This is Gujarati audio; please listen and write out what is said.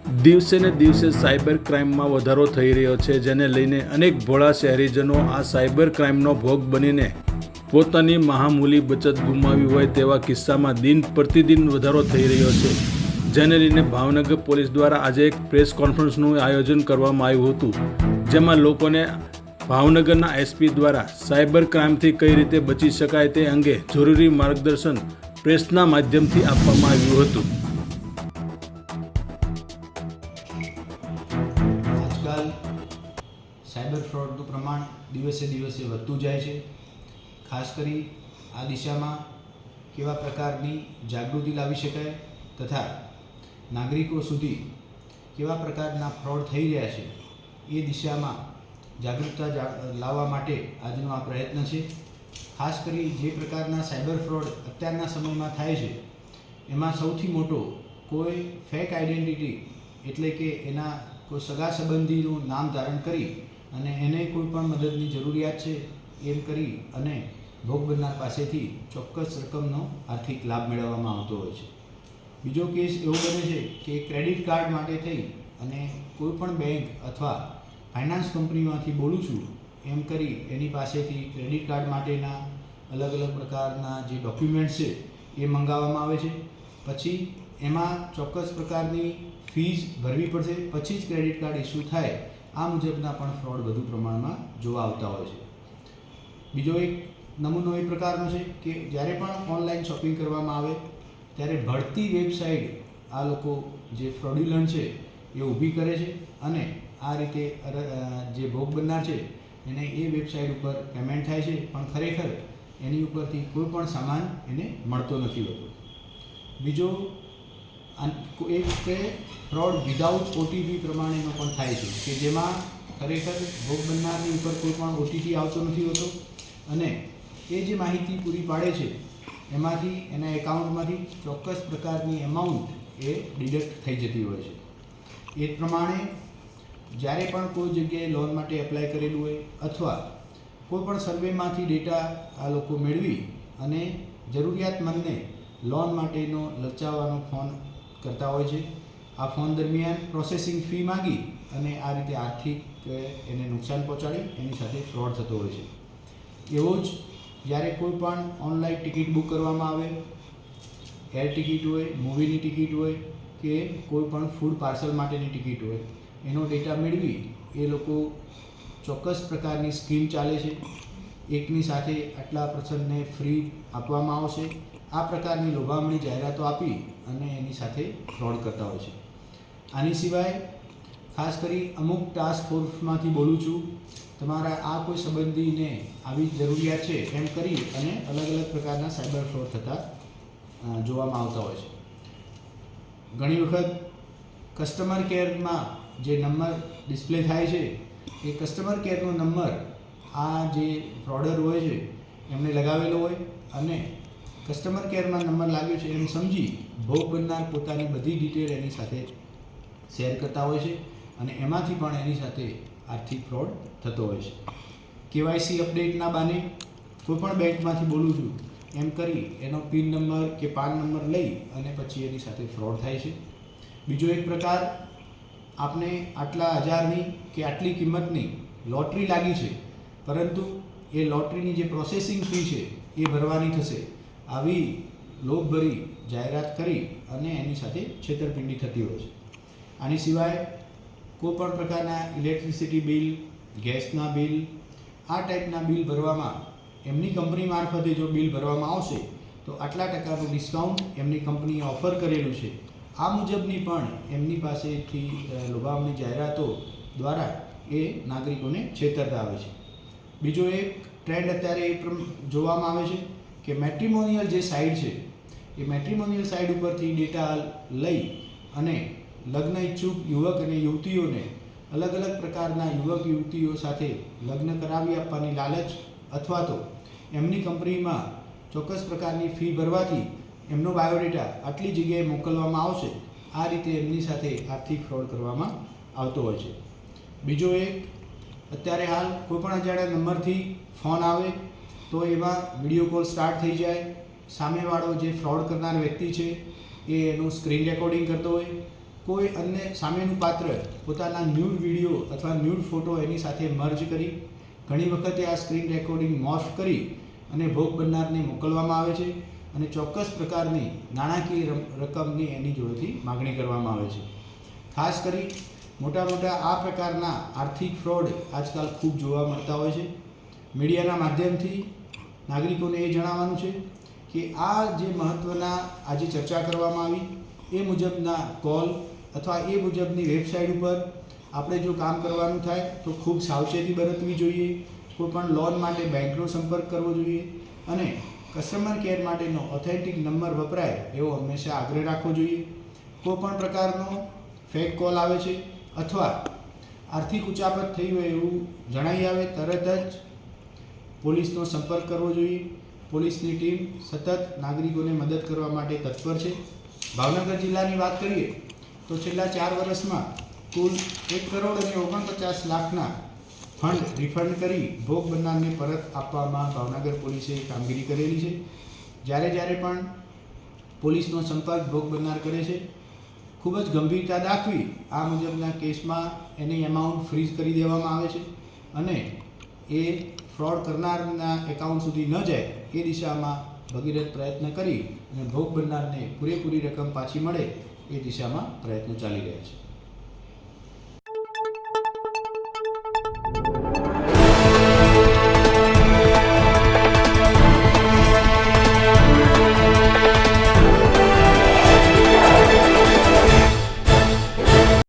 દિવસે ને દિવસે સાયબર ક્રાઇમમાં વધારો થઈ રહ્યો છે, જેને લઈને અનેક ભોળા શહેરીજનો આ સાયબર ક્રાઇમનો ભોગ બનીને પોતાની મહામૂલી બચત ગુમાવી હોય તેવા કિસ્સામાં દિન પ્રતિદિન વધારો થઈ રહ્યો છે. જેને લઈને ભાવનગર પોલીસ દ્વારા આજે એક પ્રેસ કોન્ફરન્સનું આયોજન કરવામાં આવ્યું હતું, જેમાં લોકોને ભાવનગરના એસપી દ્વારા સાયબર ક્રાઇમથી કઈ રીતે બચી શકાય તે અંગે જરૂરી માર્ગદર્શન પ્રેસના માધ્યમથી આપવામાં આવ્યું હતું. આજકાલ સાયબર ફ્રોડનું પ્રમાણ દિવસે દિવસે વધતું જાય છે. ખાસ કરી આ દિશામાં કેવા પ્રકારની જાગૃતિ લાવી શકાય તથા નાગરિકો સુધી કેવા પ્રકારના ફ્રોડ થઈ રહ્યા છે એ દિશામાં જાગૃતતા લાવવા માટે આજનો આ પ્રયત્ન છે. ખાસ કરી જે પ્રકારના સાયબર ફ્રોડ અત્યારના સમયમાં થાય છે એમાં સૌથી મોટો કોઈ ફેક આઈડેન્ટિટી એટલે કે એના કોઈ સગા સંબંધીનું નામ ધારણ કરી અને એને કોઈ પણ મદદની જરૂરિયાત છે એમ કરી અને ભોગ બનનાર પાસેથી ચોક્કસ રકમનો આર્થિક લાભ મેળવવામાં આવતો હોય છે. બીજો કેસ એવો બને છે કે ક્રેડિટ કાર્ડ માટે થઈ અને કોઈ પણ બેંક અથવા ફાઇનાન્સ કંપનીમાંથી બોલું છું એમ કરી એની પાસેથી ક્રેડિટ કાર્ડ માટેના અલગ અલગ પ્રકારના જે ડોક્યુમેન્ટ્સ છે એ મંગાવવામાં આવે છે. પછી એમાં ચોક્કસ પ્રકારની ફીસ ભરવી પડશે, પછી જ ક્રેડિટ કાર્ડ ઇસ્યુ થાય. આ મુજબના પણ ફ્રોડ વધુ પ્રમાણમાં જોવા આવતા હોય છે. બીજો એક નમૂનો એ પ્રકારનો છે કે જ્યારે પણ ઓનલાઈન શોપિંગ કરવામાં આવે ત્યારે ભળતી વેબસાઇટ આ લોકો જે ફ્રોડ્યુલન્ટ છે એ ઊભી કરે છે અને આ રીતે જે ભોગ બનનાર છે એને એ વેબસાઇટ ઉપર પેમેન્ટ થાય છે, પણ ખરેખર એની ઉપરથી કોઈ પણ સામાન એને મળતો નથી હોતો. બીજો એક કે ફ્રોડ વિધાઉટ ઓટીપી પ્રમાણેનો પણ થાય છે કે જેમાં ખરેખર ભોગ બનનારની ઉપર કોઈ પણ ઓટીપી આવતો નથી હોતો અને એ જે માહિતી પૂરી પાડે છે એમાંથી એના એકાઉન્ટમાંથી ચોક્કસ પ્રકારની અમાઉન્ટ એ ડિડક્ટ થઈ જતી હોય છે. એ પ્રમાણે જ્યારે પણ કોઈ જગ્યાએ લોન માટે એપ્લાય કરેલું હોય અથવા કોઈ પણ સર્વેમાંથી ડેટા આ લોકો મેળવી અને જરૂરિયાતમંદને લોન માટેનો લલચાવવાનો ફોન કરતા હોય છે. આ ફોન દરમિયાન પ્રોસેસિંગ ફી માગી અને આ રીતે આર્થિક એને નુકસાન પહોંચાડી એની સાથે ફ્રોડ થતો હોય છે. એવો જ જ્યારે કોઈ પણ ઓનલાઈન ટિકિટ બુક કરવામાં આવે, એર ટિકિટ હોય, મૂવીની ટિકિટ હોય કે કોઈ પણ ફૂડ પાર્સલ માટેની ટિકિટ હોય, એનો ડેટા મેળવી એ લોકો ચોક્કસ પ્રકારની સ્કીમ ચાલે છે. એકની સાથે આટલા પર્સનને ફ્રી આપવામાં આવશે, આ પ્રકારની લોભામણી જાહેરાતો આપી અને એની સાથે ફ્રોડ કરતા હોય છે. આની સિવાય ખાસ કરી અમુક ટાસ્ક ફોર્સમાંથી બોલું છું, તમારા આ કોઈ સંબંધીને આવી જરૂરિયાત છે એમ કરી અને અલગ અલગ પ્રકારના સાયબર ફ્રોડ થતા જોવામાં આવતા હોય છે. ઘણી વખત કસ્ટમર કેરમાં જે નંબર ડિસ્પ્લે થાય છે એ કસ્ટમર કેરનો નંબર આ જે ફ્રોડર હોય છે એમને લગાવેલો હોય અને કસ્ટમર કેરમાં નંબર લાગ્યો છે એમ સમજી ભોગ બનનાર પોતાની બધી ડિટેલ એની સાથે શેર કરતા હોય છે અને એમાંથી પણ એની સાથે આર્થિક ફ્રોડ થતો હોય છે. કેવાયસી અપડેટના બહાને કોઈ પણ બેંકમાંથી બોલું છું એમ કરી એનો પિન નંબર કે પાન નંબર લઈ અને પછી એની સાથે ફ્રોડ થાય છે. બીજો એક પ્રકાર, આપને આટલા હજારની કે આટલી કિંમતની લોટરી લાગી છે પરંતુ એ લોટરીની જે પ્રોસેસિંગ ફી છે એ ભરવાની થશે, આવી લોભભરી જાહેરાત કરી અને એની સાથે છેતરપિંડી થતી હોય છે. આની સિવાય કોઈપણ પ્રકારના ઇલેક્ટ્રિસિટી બિલ, ગેસના બિલ, આ ટાઈપના બિલ ભરવામાં એમની કંપની મારફતે જો બિલ ભરવામાં આવશે તો આટલા ટકાનું ડિસ્કાઉન્ટ એમની કંપનીએ ઓફર કરેલું છે, આ મુજબની પણ એમની પાસેથી લોભામણી જાહેરાતો દ્વારા એ નાગરિકોને છેતરતા આવે છે. બીજો એક ટ્રેન્ડ અત્યારે એ જોવામાં આવે છે કે મેટ્રિમોનિયલ જે સાઇટ છે એ મેટ્રિમોનિયલ સાઇટ ઉપરથી ડેટા લઈ અને લગ્ન ઈચ્છુક યુવક અને યુવતીઓને અલગ અલગ પ્રકારના યુવક યુવતીઓ સાથે લગ્ન કરાવી આપવાની લાલચ અથવા તો એમની કંપનીમાં ચોક્કસ પ્રકારની ફી ભરવાથી એમનો બાયોડેટા આટલી જગ્યાએ મોકલવામાં આવશે, આ રીતે એમની સાથે આર્થિક ફ્રોડ કરવામાં આવતો હોય છે. બીજો એક, અત્યારે હાલ કોઈપણ અજાણ્યા નંબરથી ફોન આવે તો એમાં વિડીયો કોલ સ્ટાર્ટ થઈ જાય, સામેવાળો જે ફ્રોડ કરનાર વ્યક્તિ છે એ એનું સ્ક્રીન રેકોર્ડિંગ કરતો હોય, કોઈ અન્ય સામેનું પાત્ર પોતાના ન્યૂડ વિડીયો અથવા ન્યૂડ ફોટો એની સાથે મર્જ કરી ઘણી વખતે આ સ્ક્રીન રેકોર્ડિંગ મોર્ફ કરી અને ભોગ બનનારને મોકલવામાં આવે છે અને ચોક્કસ પ્રકારની નાણાકીય રકમની એની જોડેથી માગણી કરવામાં આવે છે. ખાસ કરી મોટા આ પ્રકારના આર્થિક ફ્રોડ આજકાલ ખૂબ જોવા મળતા હોય છે. મીડિયાના માધ્યમથી નાગરિકોને એ જણાવવાનું છે કે આ જે મહત્ત્વના આજે ચર્ચા કરવામાં આવી એ મુજબના કોલ અથવા એ મુજબની વેબસાઇટ ઉપર આપણે જો કામ કરવાનું થાય તો ખૂબ સાવચેતી બરતવી જોઈએ. કોઈ પણ લોન માટે બેંકનો સંપર્ક કરવો જોઈએ અને કસ્ટમર કેર માટેનો ઓથેન્ટિક નંબર વપરાય એવો હંમેશા આગ્રહ રાખવો જોઈએ. કોઈ પણ પ્રકારનો ફેક કોલ આવે છે અથવા આર્થિક ઉચાપત થઈ હોય એવું જણાઈ આવે તરત જ પોલીસનો સંપર્ક કરવો જોઈએ. પોલીસની ટીમ સતત નાગરિકોને મદદ કરવા માટે તત્પર છે. ભાવનગર જિલ્લાની વાત કરીએ તો છેલ્લા 4 વર્ષમાં કુલ 1,49,00,000 ફંડ રિફંડ કરી ભોગ બનનારને પરત આપવામાં ભાવનગર પોલીસે કામગીરી કરેલી છે. જ્યારે પણ પોલીસનો સંપર્ક ભોગ બનનાર કરે છે ખૂબ જ ગંભીરતા દાખવી આ મુજબના કેસમાં એની એમાઉન્ટ ફ્રીઝ કરી દેવામાં આવે છે અને એ ફ્રોડ કરનારના એકાઉન્ટ સુધી ન જાય એ દિશામાં ભગીરથ પ્રયત્ન કરી અને ભોગ બનનારને પૂરેપૂરી રકમ પાછી મળે એ દિશામાં પ્રયત્નો ચાલી રહ્યા છે.